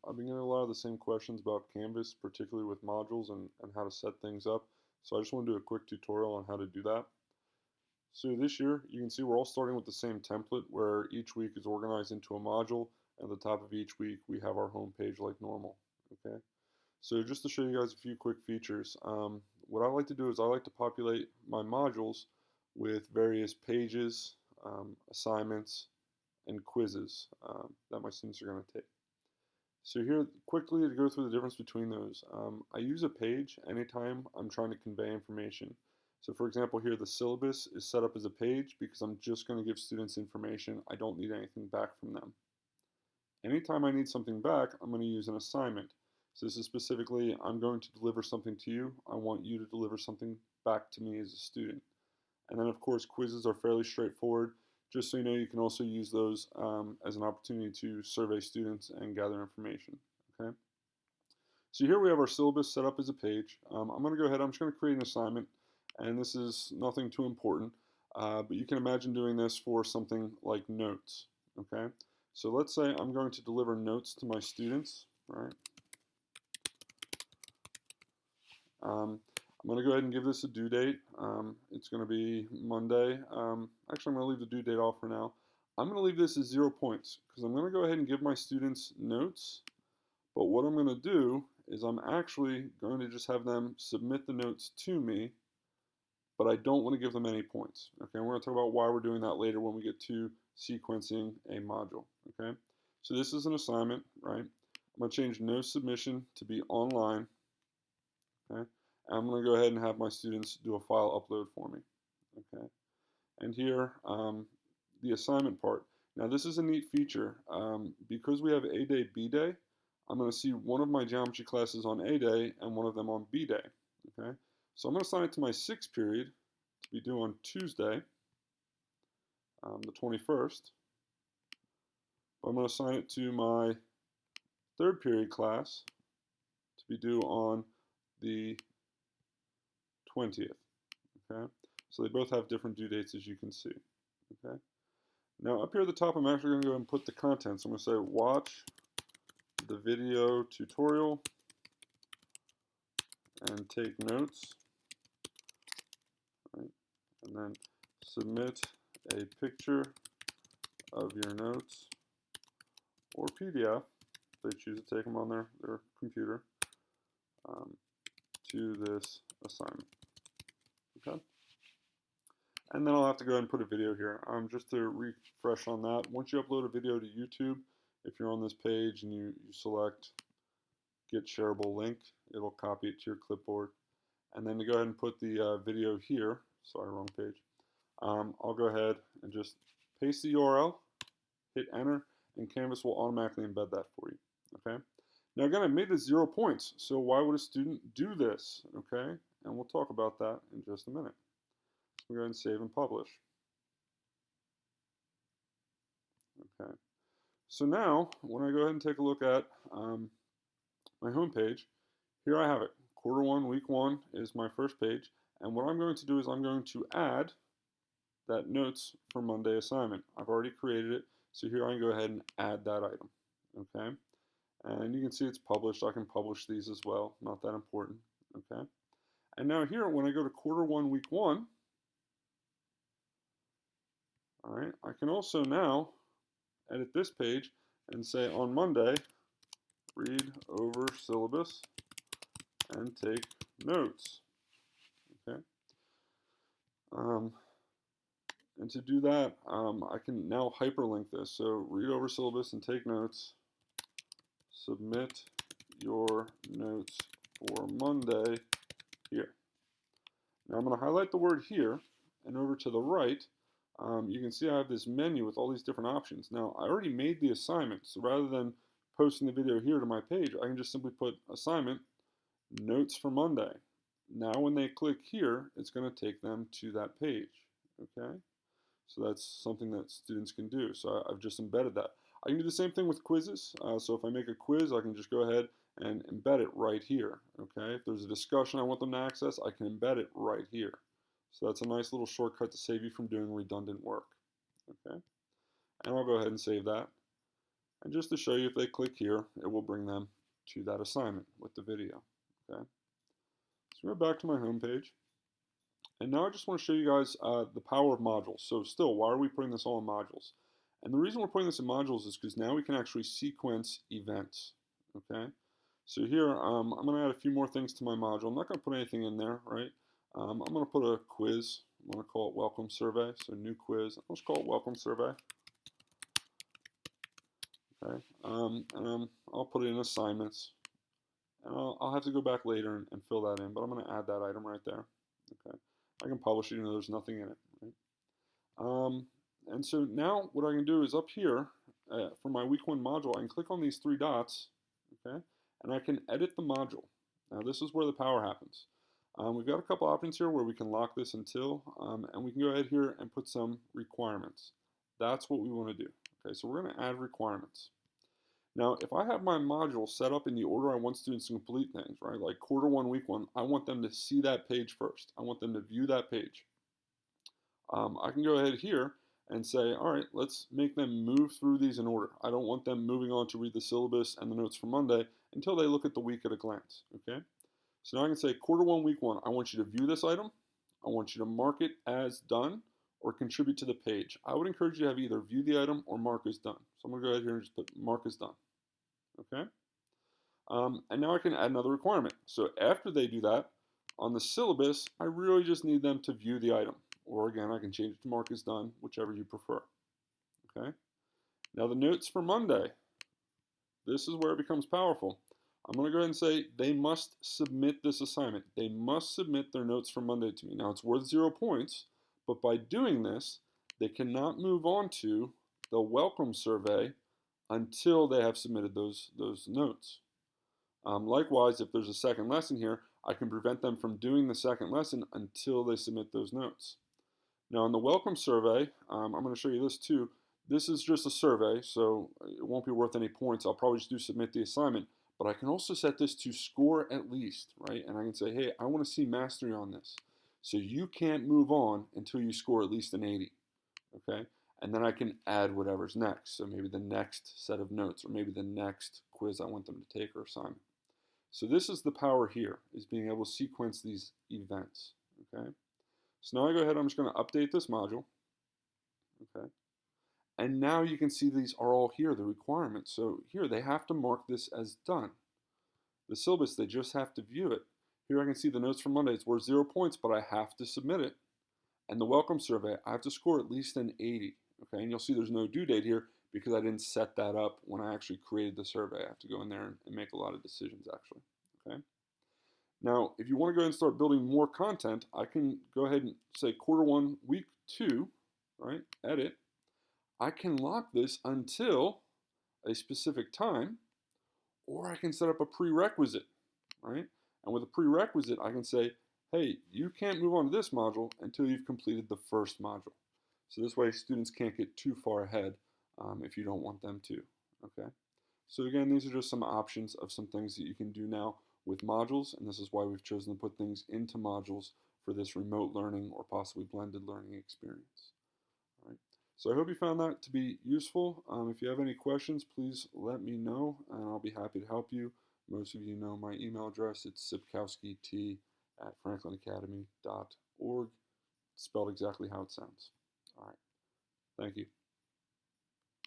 I've been getting a lot of the same questions about Canvas, particularly with modules and how to set things up. So I just want to do a quick tutorial on how to do that. So this year, you can see we're all starting with the same template where each week is organized into a module. And at the top of each week, we have our home page like normal. Okay. So just to show you guys a few quick features, what I like to do is I like to populate my modules with various pages, assignments, and quizzes that my students are going to take. So here, quickly to go through the difference between those, I use a page anytime I'm trying to convey information. So for example, here the syllabus is set up as a page because I'm just going to give students information. I don't need anything back from them. Anytime I need something back, I'm going to use an assignment. So this is specifically, I'm going to deliver something to you. I want you to deliver something back to me as a student. And then of course, quizzes are fairly straightforward. Just so you know, you can also use those as an opportunity to survey students and gather information. Okay. So here we have our syllabus set up as a page. I'm going to go ahead, I'm just going to create an assignment, and this is nothing too important, but you can imagine doing this for something like notes. Okay. So let's say I'm going to deliver notes to my students, right? I'm going to go ahead and give this a due date. It's going to be Monday. Actually, I'm going to leave the due date off for now. I'm going to leave this as 0 points because I'm going to go ahead and give my students notes. But what I'm going to do is I'm actually going to just have them submit the notes to me, but I don't want to give them any points. Okay, and we're going to talk about why we're doing that later when we get to sequencing a module. Okay, so this is an assignment, right? I'm going to change no submission to be online. Okay. I'm going to go ahead and have my students do a file upload for me. Okay. And here, the assignment part. Now this is a neat feature. Because we have A day, B day, I'm going to see one of my geometry classes on A day and one of them on B day. Okay. So I'm going to assign it to my 6th period to be due on Tuesday, the 21st. I'm going to assign it to my 3rd period class to be due on the 20th. Okay, so they both have different due dates, as you can see. Okay, now up here at the top, I'm actually going to go and put the content. So I'm going to say watch the video tutorial and take notes, right? And then submit a picture of your notes or PDF. If they choose to take them on their computer to this assignment. Okay. And then I'll have to go ahead and put a video here. Just to refresh on that, once you upload a video to YouTube, if you're on this page and you select Get Shareable Link, it'll copy it to your clipboard. And then to go ahead and put the video here, sorry, wrong page, I'll go ahead and just paste the URL, hit enter, and Canvas will automatically embed that for you. Okay. Now again, I made this 0 points, so why would a student do this? Okay, and we'll talk about that in just a minute. We'll go ahead and save and publish. Okay, so now when I go ahead and take a look at my home page, here I have it. Quarter 1, week 1 is my first page, and what I'm going to do is I'm going to add that notes for Monday assignment. I've already created it, so here I can go ahead and add that item. Okay, and you can see it's published. I can publish these as well, not that important. Okay, and now here when I go to quarter 1, week 1, all right, I can also now edit this page and say on Monday, read over syllabus and take notes. Okay. And to do that, I can now hyperlink this. So read over syllabus and take notes. Submit your notes for Monday here. Now I'm going to highlight the word here, and over to the right, you can see I have this menu with all these different options. Now I already made the assignment, so rather than posting the video here to my page, I can just simply put assignment, notes for Monday. Now when they click here, it's going to take them to that page. Okay, so that's something that students can do. So I've just embedded that. I can do the same thing with quizzes. So if I make a quiz, I can just go ahead and embed it right here. Okay, if there's a discussion I want them to access, I can embed it right here. So that's a nice little shortcut to save you from doing redundant work. Okay, and I'll go ahead and save that. And just to show you, if they click here, it will bring them to that assignment with the video. Okay. So we're back to my home page. And now I just want to show you guys the power of modules. So still, why are we putting this all in modules? And the reason we're putting this in modules is because now we can actually sequence events. Okay. So here, I'm going to add a few more things to my module. I'm not going to put anything in there, right? I'm going to put a quiz. I'm going to call it Welcome Survey. So new quiz. Let's call it Welcome Survey. Okay. I'll put it in assignments. And I'll have to go back later and fill that in, but I'm going to add that item right there. Okay. I can publish it even though there's nothing in it. Right? And so now what I can do is up here for my week 1 module, I can click on these 3 dots, okay, and I can edit the module. Now this is where the power happens. We've got a couple options here where we can lock this until, and we can go ahead here and put some requirements. That's what we want to do. Okay, so we're going to add requirements. Now, if I have my module set up in the order I want students to complete things, right, like quarter 1, week 1, I want them to see that page first. I want them to view that page. I can go ahead here and say, all right, let's make them move through these in order. I don't want them moving on to read the syllabus and the notes for Monday until they look at the week at a glance, okay? So now I can say quarter 1, week 1, I want you to view this item. I want you to mark it as done or contribute to the page. I would encourage you to have either view the item or mark as done. So I'm going to go ahead here and just put mark as done, okay? And now I can add another requirement. So after they do that, on the syllabus, I really just need them to view the item. Or again, I can change it to mark as done, whichever you prefer. Okay. Now the notes for Monday. This is where it becomes powerful. I'm going to go ahead and say they must submit this assignment. They must submit their notes for Monday to me. Now it's worth 0 points, but by doing this, they cannot move on to the welcome survey until they have submitted those notes. Likewise, if there's a second lesson here, I can prevent them from doing the second lesson until they submit those notes. Now in the welcome survey, I'm going to show you this too. This is just a survey, so it won't be worth any points. I'll probably just do submit the assignment, but I can also set this to score at least, right? And I can say, hey, I want to see mastery on this. So you can't move on until you score at least an 80, okay? And then I can add whatever's next. So maybe the next set of notes, or maybe the next quiz I want them to take or assignment. So this is the power here, is being able to sequence these events, okay? So now I go ahead, I'm just going to update this module, okay? And now you can see these are all here, the requirements. So here, they have to mark this as done. The syllabus, they just have to view it. Here I can see the notes from Monday, it's worth 0 points, but I have to submit it. And the welcome survey, I have to score at least an 80, okay? And you'll see there's no due date here because I didn't set that up when I actually created the survey. I have to go in there and make a lot of decisions, actually, okay? Now, if you want to go ahead and start building more content, I can go ahead and say quarter 1, week 2, right? Edit. I can lock this until a specific time, or I can set up a prerequisite, right? And with a prerequisite, I can say, hey, you can't move on to this module until you've completed the first module. So this way, students can't get too far ahead if you don't want them to, okay? So again, these are just some options of some things that you can do now with modules, and this is why we've chosen to put things into modules for this remote learning or possibly blended learning experience. All right. So I hope you found that to be useful. If you have any questions, please let me know, and I'll be happy to help you. Most of you know my email address. It's sipkowskyt@franklinacademy.org, spelled exactly how it sounds. All right. Thank you.